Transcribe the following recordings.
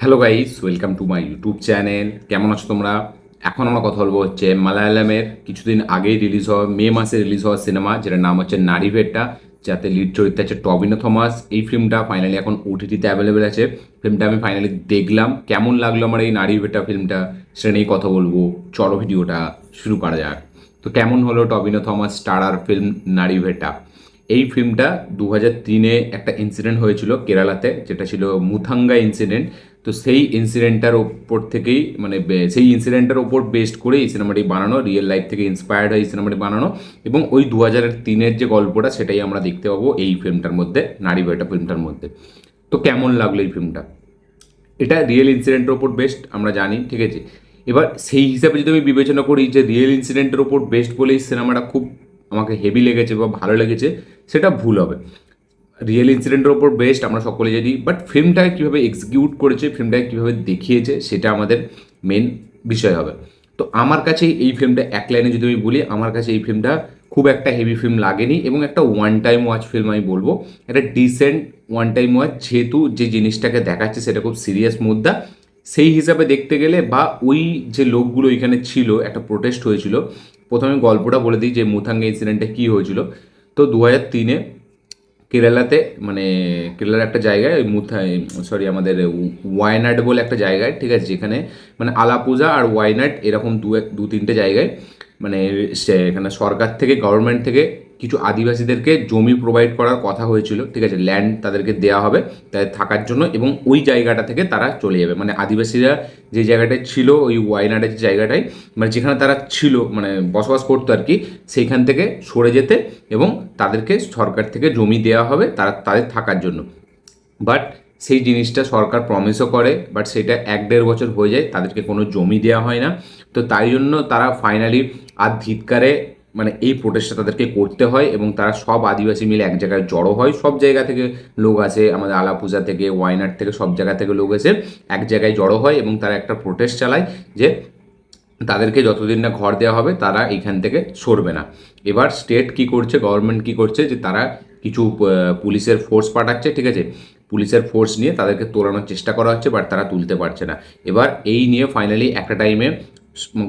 Hello guys, welcome to my YouTube channel. কেমন আছো তোমরা? এখন আমরা কথা বলবো হচ্ছে মালায়ালামের কিছুদিন আগেই রিলিজ হওয়া, মে মাসে রিলিজ হওয়া সিনেমা, যেটার নাম হচ্ছে নারীভেটা, যাতে লিড চরিত্রে আছে টবিনো থমাস। এই ফিল্মটা ফাইনালি এখন ওটিটিতে অ্যাভেলেবেল আছে। ফিল্মটা আমি ফাইনালি দেখলাম। কেমন লাগলো আমার এই নারীভেটা ফিল্মটা, সেটা নিয়েই কথা বলবো। চলো ভিডিওটা শুরু করা যাক। তো কেমন হলো টবিনো থমাস স্টারার ফিল্ম নারীভেটা? এই ফিল্মটা 2003-এ একটা ইনসিডেন্ট হয়েছিল কেরালাতে, যেটা ছিল মুথাঙ্গা ইনসিডেন্ট। তো সেই ইনসিডেন্টটার ওপর থেকেই সেই ইনসিডেন্টের ওপর বেস্ড করে এই সিনেমাটি বানানো, রিয়েল লাইফ থেকে ইন্সপায়ার্ড হয়ে এই সিনেমাটি বানানো। এবং ওই 2003-এর যে গল্পটা, সেটাই আমরা দেখতে পাবো এই ফিল্মটার মধ্যে, নারীভেটা ফিল্মটার মধ্যে। তো কেমন লাগলো এই ফিল্মটা? এটা রিয়েল ইনসিডেন্টের ওপর বেস্ট, আমরা জানি, ঠিক আছে। এবার সেই হিসাবে যদি আমি বিবেচনা করি যে রিয়েল ইনসিডেন্টের ওপর বেস্ট বলেই সিনেমাটা খুব আমাকে হেভি লেগেছে বা ভালো লেগেছে, সেটা ভুল হবে। রিয়েল ইনসিডেন্টের ওপর বেস্ট আমরা সকলে জানি, বাট ফিল্মটাকে কীভাবে এক্সিকিউট করেছে, ফিল্মটাকে কীভাবে দেখিয়েছে, সেটা আমাদের মেন বিষয় হবে। তো আমার কাছে এই ফিল্মটা এক লাইনে যদি আমি বলি, আমার কাছে এই ফিল্মটা খুব একটা হেভি ফিল্ম লাগেনি এবং একটা ওয়ান টাইম ওয়াচ ফিল্ম আমি বলবো। একটা ডিসেন্ট ওয়ান টাইম ওয়াচ, যেহেতু যে জিনিসটাকে দেখাচ্ছে সেটা খুব সিরিয়াস মুদ্রা। সেই হিসাবে দেখতে গেলে, বা ওই যে লোকগুলো এখানে ছিল, একটা প্রোটেস্ট হয়েছিল। প্রথমে গল্পটা বলে দিই যে মুথাঙ্গা ইনসিডেন্টটা কী হয়েছিল। তো 2003-এ কেরালাতে, মানে কেরালার একটা জায়গায়, সরি আমাদের ওয়ায়নাড বলে একটা জায়গায়, ঠিক আছে, যেখানে মানে আলাপুজা আর ওয়ায়নাড এরকম দু তিনটে জায়গায়, মানে এখানে সরকার থেকে, গভর্নমেন্ট থেকে কিছু আদিবাসীদেরকে জমি প্রোভাইড করার কথা হয়েছিল, ঠিক আছে, ল্যান্ড তাদেরকে দেওয়া হবে তাদের থাকার জন্য, এবং ওই জায়গাটা থেকে তারা চলে যাবে। মানে আদিবাসীরা যে জায়গাটায় ছিল, ওই ওয়াইনাডের যে জায়গাটায়, মানে যেখানে তারা ছিল, মানে বসবাস করতো আর কি, সেইখান থেকে সরে যেতে, এবং তাদেরকে সরকার থেকে জমি দেওয়া হবে তাদের থাকার জন্য। বাট সেই জিনিসটা সরকার প্রমিসও করে, বাট সেটা 1-1.5 বছর হয়ে যায়, তাদেরকে কোনো জমি দেওয়া হয় না। তো তাই জন্য তারা ফাইনালি আর ধিক্কারে, মানে এই প্রোটেস্টটা তাদেরকে করতে হয়, এবং তারা সব আদিবাসী মিলে এক জায়গায় জড়ো হয়। সব জায়গা থেকে লোক আসে, আমাদের আলাপুজা থেকে, ওয়াইনাড থেকে, সব জায়গা থেকে লোক এসে এক জায়গায় জড়ো হয়, এবং তারা একটা প্রোটেস্ট চালায় যে তাদেরকে যতদিন না ঘর দেওয়া হবে তারা এইখান থেকে সরবে না। এবার স্টেট কি করছে, গভর্নমেন্ট কি করছে, যে তারা কিছু পুলিশের ফোর্স পাঠাচ্ছে, ঠিক আছে, পুলিশের ফোর্স নিয়ে তাদেরকে তোলানোর চেষ্টা করা হচ্ছে, বাট তারা তুলতে পারছে না। এবার এই নিয়ে ফাইনালি একটা টাইমে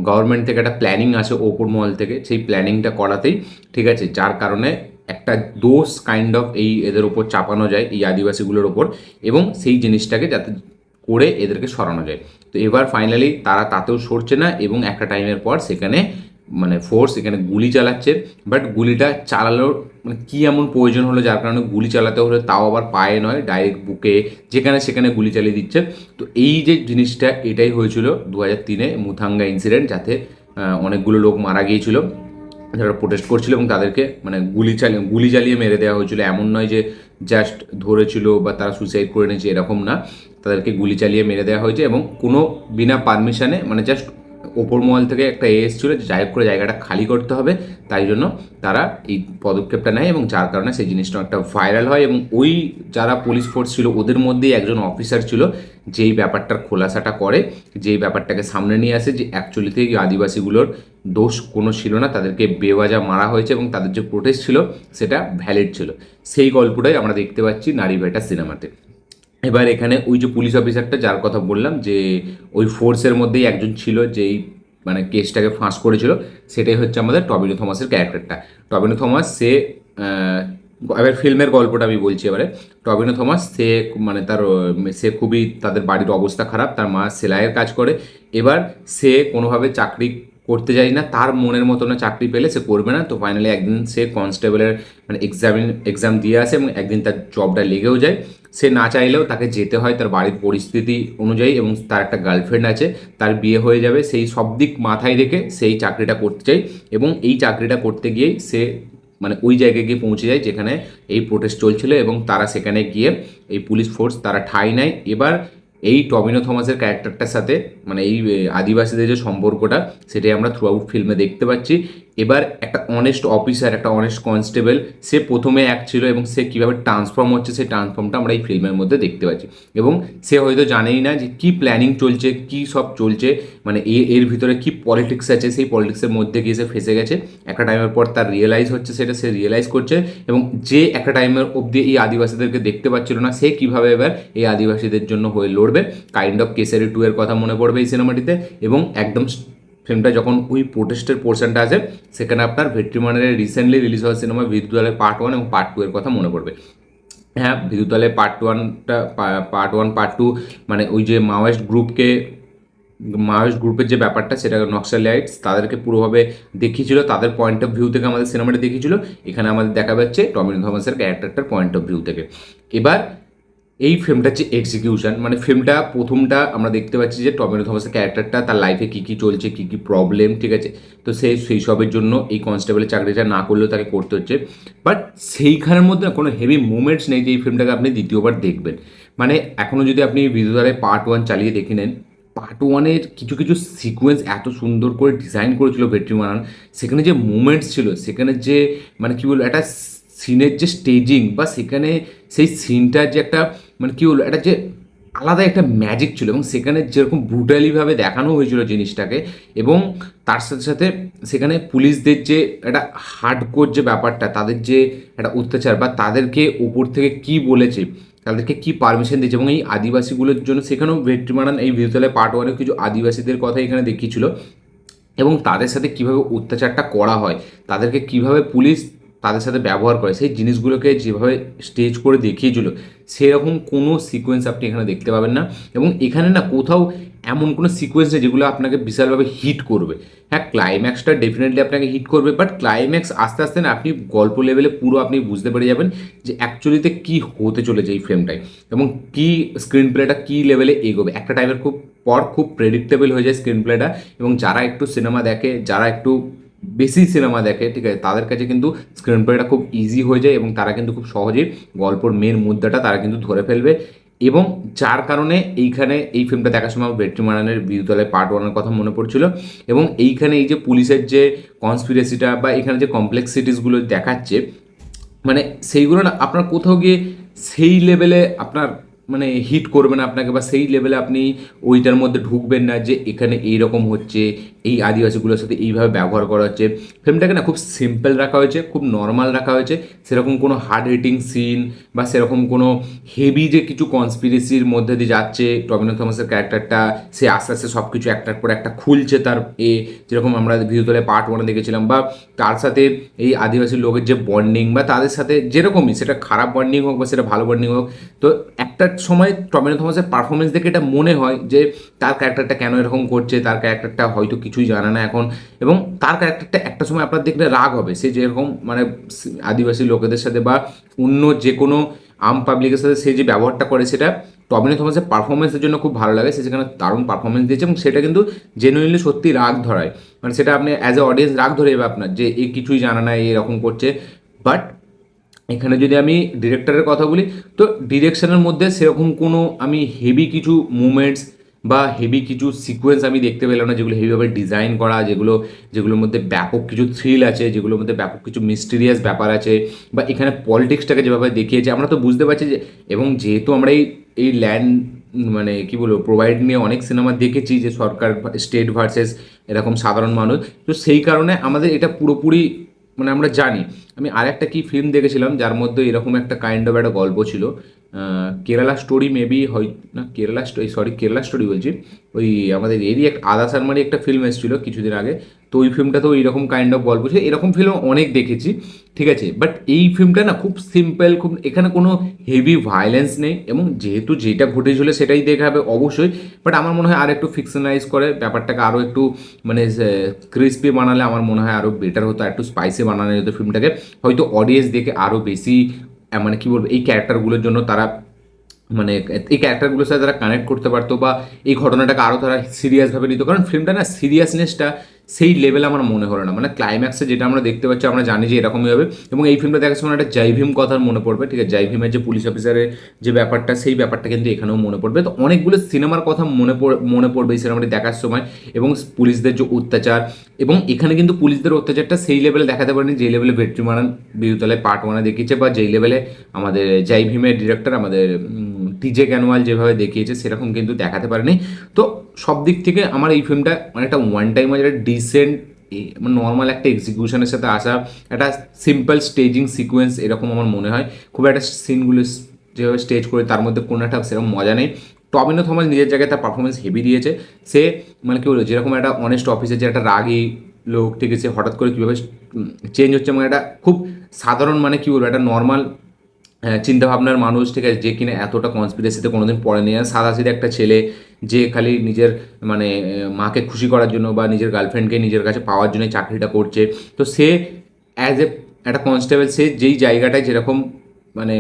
গভর্নমেন্ট থেকে একটা প্ল্যানিং আসে ওপর মহল থেকে, সেই প্ল্যানিংটা করাতেই, ঠিক আছে, যার কারণে একটা দোষ কাইন্ড অফ এদের ওপর চাপানো যায়, এই আদিবাসীগুলোর ওপর, এবং সেই জিনিসটাকে যাতে করে এদেরকে সরানো যায়। তো এবার ফাইনালি তারা তাতেও সরছে না, এবং একটা টাইমের পর সেখানে মানে ফোর্স এখানে গুলি চালাচ্ছে। বাট গুলিটা চালানোর মানে কী এমন প্রয়োজন হলো যার কারণে গুলি চালাতে হলে, তাও আবার পায়ে নয়, ডাইরেক্ট বুকে, যেখানে সেখানে গুলি চালিয়ে দিচ্ছে। তো এই যে জিনিসটা, এটাই হয়েছিল 2003-এ মুথাঙ্গা ইনসিডেন্ট, যাতে অনেকগুলো লোক মারা গিয়েছিল যারা প্রোটেস্ট করছিল, এবং তাদেরকে মানে গুলি চালিয়ে মেরে দেওয়া হয়েছিল। এমন নয় যে জাস্ট ধরেছিল বা তারা সুইসাইড করে নিয়েছে, এরকম না, তাদেরকে গুলি চালিয়ে মেরে দেওয়া হয়েছে, এবং কোনো বিনা পারমিশনে, মানে জাস্ট ওপর মহল থেকে একটা এসেছিলো যে যাই হোক করে জায়গাটা খালি করতে হবে, তাই জন্য তারা এই পদক্ষেপটা নেয়, এবং যার কারণে সেই জিনিসটা একটা ভাইরাল হয়। এবং ওই যারা পুলিশ ফোর্স ছিল, ওদের মধ্যেই একজন অফিসার ছিল যেই ব্যাপারটার খোলাসাটা করে, যেই ব্যাপারটাকে সামনে নিয়ে আসে, যে অ্যাকচুয়ালিতে এই আদিবাসীগুলোর দোষ কোনো ছিল না, তাদেরকে বেওয়াজা মারা হয়েছে, এবং তাদের যে প্রোটেস্ট ছিল সেটা ভ্যালিড ছিল। সেই গল্পটাই আমরা দেখতে পাচ্ছি নারীভেটা সিনেমাতে। এবার এখানে ওই যে পুলিশ অফিসারটা যার কথা বললাম, যে ওই ফোর্সের মধ্যেই একজন ছিল যেই মানে কেসটাকে ফাঁস করেছিল, সেটাই হচ্ছে আমাদের টবিনো থমাসের ক্যারেক্টারটা। টবিনো থমাস সে এবার ফিল্মের গল্পটা আমি বলছি এবারে। টবিনো থমাস সে মানে সে খুবই, তাদের বাড়ির অবস্থা খারাপ, তার মা সেলাইয়ের কাজ করে। এবার সে কোনোভাবে চাকরি করতে যায় না, তার মনের মতো না চাকরি পেলে সে করবে না। তো ফাইনালি একদিন সে কনস্টেবলের মানে এক্সাম দিয়ে আসে, এবং একদিন তার জবটা লেগেও যায়। সে না চাইলেও তাকে যেতে হয় তার বাড়ির পরিস্থিতি অনুযায়ী, এবং তার একটা গার্লফ্রেন্ড আছে, তার বিয়ে হয়ে যাবে, সেই সব দিক মাথায় রেখে সেই চাকরিটা করতে চাই। এবং এই চাকরিটা করতে গিয়েই সে মানে ওই জায়গায় গিয়ে পৌঁছে যায় যেখানে এই প্রোটেস্ট চলছিল, এবং তারা সেখানে গিয়ে এই পুলিশ ফোর্স তারা ঠাঁই নেয়। এবার এই টবিনো থমাসের ক্যারেক্টারটার সাথে মানে এই আদিবাসীদের যে সম্পর্কটা, সেটাই আমরা থ্রু আউট ফিল্মে দেখতে পাচ্ছি। এবার একটা অনেস্ট অফিসার, একটা অনেস্ট কনস্টেবল, সে প্রথমে এক ছিল এবং সে কীভাবে ট্রান্সফর্ম হচ্ছে সেই ট্রান্সফর্মটা আমরা এই ফিল্মের মধ্যে দেখতে পাচ্ছি। এবং সে হয়তো জানেই না যে কী প্ল্যানিং চলছে, কী সব চলছে, মানে এর ভিতরে কী পলিটিক্স আছে, সেই পলিটিক্সের মধ্যে গিয়ে সে ফেসে গেছে। একটা টাইমের পর তার রিয়েলাইজ হচ্ছে, সেটা সে রিয়েলাইজ করছে। এবং যে একটা টাইমের অবধি এই আদিবাসীদেরকে দেখতে পাচ্ছিল না, সে কীভাবে এবার এই আদিবাসীদের জন্য হয়ে লড়বে। কাইন্ড অফ কেসারি 2 এর কথা মনে পড়বে এই সিনেমাটিতে। এবং একদম ফিল্মটা যখন ওই প্রোটেস্টের পোর্শনটা আছে, সেখানে আপনার ভেট্রিমানের রিসেন্টলি রিলিজ হওয়া সিনেমা বিদ্যুতালয় পার্ট 1 এবং পার্ট 2 এর কথা মনে পড়বে। হ্যাঁ, বিদ্যুতালয় পার্ট 1 পার্ট 2 মানে ওই যে মাওয়েস্ট গ্রুপের যে ব্যাপারটা, সেটা নক্সালাইটস তাদেরকে পুরোভাবে দেখিয়েছিল, তাদের পয়েন্ট অফ ভিউ থেকে আমাদের সিনেমাটা দেখিয়েছিল। এখানে আমাদের দেখা যাচ্ছে টমিনো থমাসের ক্যারেক্টারটার পয়েন্ট অফ ভিউ থেকে। এবার এই ফিল্মটা হচ্ছে এক্সিকিউশন, মানে ফিল্মটা প্রথমটা আমরা দেখতে পাচ্ছি যে টমিনো থমাসের ক্যারেক্টারটা তার লাইফে কী কী চলছে, কী কী প্রবলেম, ঠিক আছে। তো সেই সবের জন্য এই কনস্টেবলের চাকরিটা না করলেও তাকে করতে হচ্ছে। বাট সেইখানের মধ্যে না কোনো হেভি মুভমেন্টস নেই যে এই ফিল্মটাকে আপনি দ্বিতীয়বার দেখবেন। মানে এখনও যদি আপনি বিদ্যুতালয় পার্ট 1 চালিয়ে দেখে নেন, পার্ট 1-এর কিছু কিছু সিকোয়েন্স এত সুন্দর করে ডিজাইন করেছিল ভেট্রিমারান, সেখানে যে মুভমেন্টস ছিল, সেখানে যে মানে কী বলবো, একটা সিনের যে স্টেজিং বা সেখানে সেই সিনটার যে একটা মানে কী বলবো, একটা যে আলাদা একটা ম্যাজিক ছিল। এবং সেখানে যেরকম ব্রুটালিভাবে দেখানো হয়েছিল জিনিসটাকে, এবং তার সাথে সাথে সেখানে পুলিশদের যে একটা হার্ডকোর যে ব্যাপারটা, তাদের যে একটা অত্যাচার বা তাদেরকে উপর থেকে কি বলেছে, তাদেরকে কি পারমিশন দিয়েছে, এবং এই আদিবাসীগুলোর জন্য সেখানেও ভেট্রিমারান এই বিদ্যালয়ে পার্ট 1-এ কিছু আদিবাসীদের কথা এখানে দেখিয়েছিল। এবং তাদের সাথে কীভাবে অত্যাচারটা করা হয়, তাদেরকে কীভাবে পুলিশ তাদের সাথে ব্যবহার করে, সেই জিনিসগুলোকে যেভাবে স্টেজ করে দেখিয়েছিল, সেরকম কোনো সিকোয়েন্স আপনি এখানে দেখতে পাবেন না। এবং এখানে না কোথাও এমন কোনো সিকোয়েন্স নেই যেগুলো আপনাকে বিশালভাবে হিট করবে। হ্যাঁ, ক্লাইম্যাক্সটা ডেফিনেটলি আপনাকে হিট করবে, বাট ক্লাইম্যাক্স আস্তে আস্তে না আপনি গল্প লেভেলে পুরো আপনি বুঝতে পেরে যাবেন যে অ্যাকচুয়ালিতে কী হতে চলেছে এই ফিল্মটায়, এবং কী স্ক্রিন প্লেটা কী লেভেলে এগোবে। একটা টাইমের খুব প্রেডিক্টেবল হয়ে যায় স্ক্রিন প্লেটা। এবং যারা একটু সিনেমা দেখে, যারা একটু বেশি সিনেমা দেখে, ঠিক আছে, তাদের কাছে কিন্তু স্ক্রিন প্লেটা খুব ইজি হয়ে যায় এবং তারা কিন্তু খুব সহজেই গল্পর মেন মুদ্রাটা তারা কিন্তু ধরে ফেলবে। এবং যার কারণে এইখানে এই ফিল্মটা দেখার সময় ভেট্রিমারানের বিদ্যুতালয় পার্ট 1-এর কথা মনে পড়ছিল। এবং এইখানে এই যে পুলিশের যে কনস্পিরেসিটা বা এখানে যে কমপ্লেক্সিটিসগুলো দেখাচ্ছে, মানে সেইগুলো না আপনার কোথাও গিয়ে সেই লেভেলে আপনার মানে হিট করবে না আপনাকে, বা সেই লেভেলে আপনি ওইটার মধ্যে ঢুকবেন না যে এখানে এইরকম হচ্ছে, এই আদিবাসীগুলোর সাথে এইভাবে ব্যবহার করা হচ্ছে। ফিল্মটাকে না খুব সিম্পল রাখা হয়েছে, খুব নর্মাল রাখা হয়েছে। সেরকম কোনো হার্ড হিটিং সিন বা সেরকম কোনো হেভি যে কিছু কনস্পিরেসির মধ্যে দিয়ে যাচ্ছে টবিনো থমাসের ক্যারেক্টারটা, সে আস্তে আস্তে সব কিছু একটার পর একটা খুলছে তার যেরকম আমরা ভিউতলে পার্ট 1-এ দেখেছিলাম, বা তার সাথে এই আদিবাসী লোকের যে বন্ডিং বা তাদের সাথে যেরকমই, সেটা খারাপ বন্ডিং হোক বা সেটা ভালো বন্ডিং হোক, তো একটা সময় টবিনো থমাসের পারফরমেন্স দেখে এটা মনে হয় যে তার ক্যারেক্টারটা কেন এরকম করছে, তার ক্যারেক্টারটা হয়তো কিছুই জানে না এখন। এবং তার ক্যারেক্টারটা একটা সময় আপনার দেখলে রাগ হবে, সে যেরকম মানে আদিবাসী লোকেদের সাথে বা অন্য যে কোনো আম পাবলিকের সাথে সে যে ব্যবহারটা করে, সেটা টবিনো থমাসের পারফরমেন্সের জন্য খুব ভালো লাগে। সে সেখানে দারুণ পারফরমেন্স দিয়েছে এবং সেটা কিন্তু জেনুইনলি সত্যি রাগ ধরায়। মানে সেটা আপনি অ্যাজ এ অডিয়েন্স রাগ ধরে যাবে আপনার যে এ কিছুই জানে না, এরকম করছে। বাট এখানে যদি আমি ডিরেক্টরের কথা বলি, তো ডিরেকশনের মধ্যে সেরকম কোনো আমি হেভি কিছু মুভমেন্টস বা হেভি কিছু সিকোয়েন্স আমি দেখতে পেলাম না, যেগুলো হেভিভাবে ডিজাইন করা, যেগুলোর মধ্যে ব্যাপক কিছু থ্রিল আছে, যেগুলোর মধ্যে ব্যাপক কিছু মিস্টিরিয়াস ব্যাপার আছে, বা এখানে পলিটিক্সটাকে যেভাবে দেখিয়েছে আমরা তো বুঝতে পারছি যে, এবং যেহেতু আমরা এই ল্যান্ড মানে কী বলবো প্রোভাইড নিয়ে অনেক সিনেমা দেখেছি যে সরকার স্টেট ভার্সেস এরকম সাধারণ মানুষ, তো সেই কারণে আমাদের এটা পুরোপুরি মানে আমরা জানি। আমি আরেকটা কি ফিল্ম দেখেছিলাম যার মধ্যে এরকম একটা কাইন্ড অফ একটা গল্প ছিল, কেরালা স্টোরি মেবি হয় না, কেরালা স্টোরি বলছি, ওই আমাদের এরই এক আদা শর্মারই একটা ফিল্ম এসেছিলো কিছুদিন আগে। তো ওই ফিল্মটাতেও এইরকম কাইন্ড অফ গল্প ছিল, এরকম ফিল্ম অনেক দেখেছি, ঠিক আছে। বাট এই ফিল্মটা না খুব সিম্পল, খুব এখানে কোনো হেভি ভায়োলেন্স নেই, এবং যেহেতু যেটা ঘটেছিল সেটাই দেখাবে অবশ্যই। বাট আমার মনে হয় আর একটু ফিকশনালাইজ করে ব্যাপারটাকে আরও একটু মানে ক্রিস্পি বানালে আমার মনে হয় আরও বেটার হতো, একটু স্পাইসি বানানো যেত ফিল্মটাকে, হয়তো অডিয়েন্স দেখে আরও বেশি মানে কী বলবো এই ক্যারেক্টারগুলোর জন্য তারা মানে এই ক্যারেক্টারগুলোর সাথে তারা কানেক্ট করতে পারতো, বা এই ঘটনাটাকে আরও তারা সিরিয়াসভাবে নিত। কারণ ফিল্মটা না সিরিয়াসনেসটা সেই লেভেল আমার মনে হলো না। মানে ক্লাইম্যাক্সে যেটা আমরা দেখতে পাচ্ছি আমরা জানি যে এরকমই হবে, এবং এই ফিল্মটা দেখার সময় একটা জয় ভীম কথা মনে পড়বে, ঠিক আছে, জয় ভীমের যে পুলিশ অফিসারের যে ব্যাপারটা, সেই ব্যাপারটা কিন্তু এখানেও মনে পড়বে। তো অনেকগুলো সিনেমার কথা মনে পড়বে এই সিনেমাটি দেখার সময়, এবং পুলিশদের যে অত্যাচার, এবং এখানে কিন্তু পুলিশদের অত্যাচারটা সেই লেভেলে দেখাতে পারেনি যে লেভেলে ভেট্রিমারান বিরুতলায় পার্ট 1 দেখিয়েছে, বা যেই লেভেলে আমাদের জয় ভীমের ডিরেক্টর আমাদের টিজে ক্যানোয়াল যেভাবে দেখিয়েছে সেরকম কিন্তু দেখাতে পারেনি। তো সব দিক থেকে আমার এই ফিল্মটা মানে একটা ওয়ান টাইম একটা ডিসেন্ট, মানে নর্মাল একটা এক্সিকিউশনের সাথে আসা একটা সিম্পল স্টেজিং সিকোয়েন্স এরকম আমার মনে হয়। খুব একটা সিনগুলো যেভাবে স্টেজ করে তার মধ্যে কোনো একটা সেরকম মজা নেই। টবিনো থমাস নিজের জায়গায় তার পারফরমেন্স হেভি দিয়েছে। সে মানে কী বলবো, যেরকম একটা অনেস্ট অফিসের যে একটা রাগী লোক, ঠিক আছে, হঠাৎ করে কীভাবে চেঞ্জ হচ্ছে, এবং একটা খুব সাধারণ মানে কী বলবো একটা নর্মাল চিন্তাভাবনার মানুষ, ঠিক আছে, যে কিনা এতটা কনস্পিরেসিতে কোনোদিন পড়েনি, আর সাদাসিধে একটা ছেলে যে খালি নিজের মানে মাকে খুশি করার জন্য বা নিজের গার্লফ্রেন্ডকে নিজের কাছে পাওয়ার জন্য চাকরিটা করছে। তো সে অ্যাজ এ একটা কনস্টেবল, সে যেই জায়গাটায় যেরকম মানে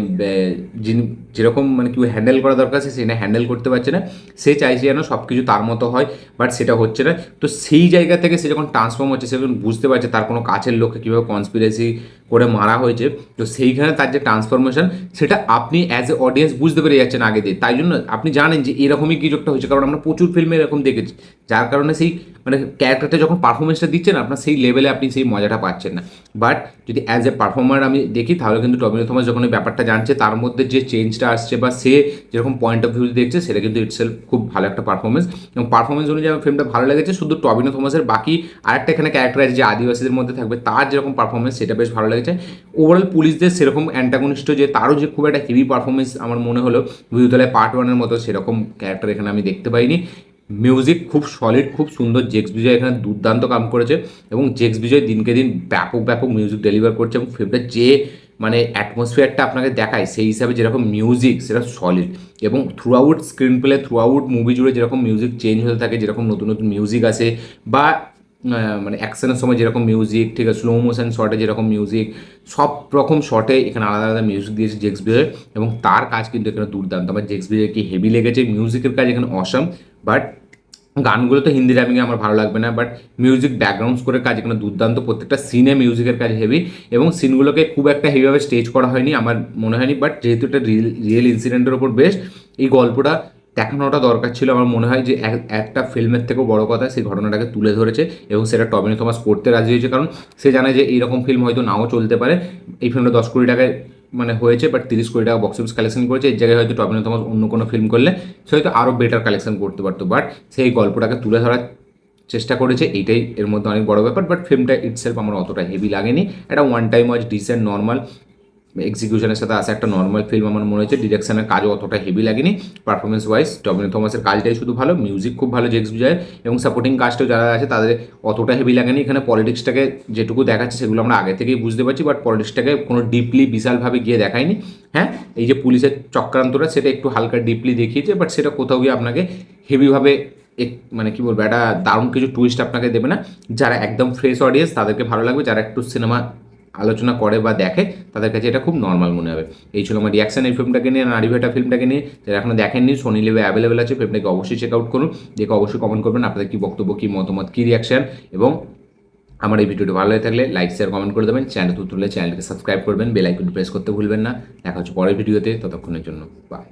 যেরকম মানে কি হ্যান্ডেল করা দরকার সে সেটা হ্যান্ডেল করতে পারছে না। সে চাইছে যেন সব কিছু তার মতো হয়, বাট সেটা হচ্ছে না। তো সেই জায়গা থেকে সে যখন ট্রান্সফর্ম হচ্ছে, সে যখন বুঝতে পারছে তার কোনো কাছের লোককে কীভাবে কনস্পিরেসি করে মারা হয়েছে, তো সেইখানে তার যে ট্রান্সফরমেশন সেটা আপনি অ্যাজ এ অডিয়েন্স বুঝতে পেরে যাচ্ছেন আগে দিয়ে। তাই জন্য আপনি জানেন যে এরকমই কিছু একটা হয়েছে, কারণ আমরা প্রচুর ফিল্মে এরকম দেখেছি, যার কারণে সেই মানে ক্যারেক্টারটা যখন পারফরমেন্সটা দিচ্ছেন আপনার সেই লেভেলে আপনি সেই মজাটা পাচ্ছেন না। বাট যদি অ্যাজ এ পারফর্মার আমি দেখি, তাহলে কিন্তু টবিনো থমাস যখন এই ব্যাপারটা জানছে, তার মধ্যে যে চেঞ্জটা আসছে বা সে যেরকম পয়েন্ট অফ ভিউ দেখছে, সেটা কিন্তু ইটসেলফ খুব ভালো একটা পারফরমেন্স। এবং পারফরমেন্স অনুযায়ী আমার ফিল্মটা ভালো লেগেছে। শুধু টবিনো থমাসের বাকি আরেকটা এখানে ক্যারেক্টার আছে যে আদিবাসীদের মধ্যে থাকবে, তার যেরকম পারফরমেন্স সেটা বেশ ভালো লেগেছে। ওভারঅল পুলিশদের সেরকম অ্যান্টাগনিস্ট যে তারও যে খুব একটা হেভি পারফরমেন্স আমার মনে হলো বিরুতলায় পার্ট 1 মতো, সেরকম ক্যারেক্টার এখানে আমি দেখতে পাইনি। মিউজিক খুব সলিড, খুব সুন্দর। জেক্স বিজয় এখানে দুর্দান্ত কাম করেছে, এবং জেক্স বিজয় দিনকে দিন ব্যাপক ব্যাপক মিউজিক ডেলিভার করছে, এবং ফিল্মটা যে মানে অ্যাটমসফিয়ারটা আপনাকে দেখায় সেই হিসাবে যেরকম মিউজিক সেটা সলিড, এবং through out screen play, through out movie জুড়ে যেরকম মিউজিক চেঞ্জ হতে থাকে, যেরকম নতুন নতুন মিউজিক আসে, বা মানে অ্যাকশনের সময় যেরকম মিউজিক, ঠিক আছে, স্লো মোশন শটে যেরকম মিউজিক, সব রকম শটে এখানে আলাদা আলাদা মিউজিক দিয়েছে জেক্স বিজয়, এবং তার কাজ কিন্তু এখানে দুর্দান্ত। আমার জেক্স বিজয় কি হেভি লেগেছে, মিউজিকের কাজ এখানে অসাম। বাট গানগুলো তো হিন্দি ড্যাবিংয়ে আমার ভালো লাগবে না, বাট মিউজিক ব্যাকগ্রাউন্ড স্কোরের কাজ এখানে দুর্দান্ত। প্রত্যেকটা সিনে মিউজিকের কাজ হেভি, এবং সিনগুলোকে খুব একটা হেভিভাবে স্টেজ করা হয়নি আমার মনে হয়নি। বাট যেহেতু এটা রিয়েল ইনসিডেন্টের ওপর বেস্ট, এই গল্পটা দেখানোটা দরকার ছিল। আমার মনে হয় যে একটা ফিল্মের থেকেও বড় কথা সেই ঘটনাটাকে তুলে ধরেছে, এবং সেটা টবিনো থমাস করতে রাজি হয়েছে, কারণ সে জানে যে এইরকম ফিল্ম হয়তো নাও চলতে পারে। এই ফিল্মটা 10 কোটি টাকায় মানে হয়েছে, বাট 30 কোটি টাকা বক্স অফিস কালেকশন করেছে। এর জায়গায় হয়তো টবিনো থমাস অন্য কোনো ফিল্ম করলে সে হয়তো আরও বেটার কালেকশন করতে পারতো, বাট সেই গল্পটাকে তুলে ধরার চেষ্টা করেছে, এইটাই এর মধ্যে অনেক বড় ব্যাপার। বাট ফিল্মটা ইটসেলফ আমার অতটা হেভি লাগেনি, একটা one time watch decent normal এক্সিকিউশনের সাথে আসা একটা নর্মাল ফিল্ম আমার মনে হয়েছে। ডিরেকশনের কাজও অতটা হেভি লাগেনি। পারফরমেন্স ওয়াইজ টবিনো থমাসের কাজটাই শুধু ভালো, মিউজিক খুব ভালো জেক্স বিজয়ের, এবং সাপোর্টিং কাজটাও যারা আছে তাদের অতটা হেভি লাগেনি। এখানে পলিটিক্সটাকে যেটুকু দেখাচ্ছে সেগুলো আমরা আগে থেকেই বুঝতে পারছি, বাট পলিটিক্সটাকে কোনো ডিপলি বিশালভাবে গিয়ে দেখায়নি। হ্যাঁ, এই যে পুলিশের চক্রান্তটা সেটা একটু হালকা ডিপলি দেখিয়েছে, বাট সেটা কোথাও গিয়ে আপনাকে হেভিভাবে মানে কী বলবো একটা দারুণ কিছু টুইস্ট আপনাকে দেবে না। যারা একদম ফ্রেশ অডিয়েন্স তাদেরকে ভালো লাগবে, যারা একটু সিনেমা আলোচনা করে বা দেখে তাদের কাছে এটা খুব নর্মাল মনে হবে। এই ছিল আমার রিয়াকশন এই ফিল্মটাকে নিয়ে, নারীভেটা ফিল্মটাকে নিয়ে। যারা এখনো দেখেননি, সোনি লিভে অ্যাভেলেবেল আছে, ফিল্মটাকে অবশ্যই চেক আউট করুন। দেখে অবশ্যই কমেন্ট করবেন আপনাদের কী বক্তব্য, কী মতামত, কী রিয়াকশন। এবং আমার এই ভিডিওটি ভালো হয়ে থাকলে লাইক শেয়ার কমেন্ট করে দেবেন। চ্যানেল তুললে চ্যানেলকে সাবস্ক্রাইব করবেন, বেল আইকন প্রেস করতে ভুলবেন না। দেখা হচ্ছে পরের ভিডিওতে, ততক্ষণের জন্য বাই।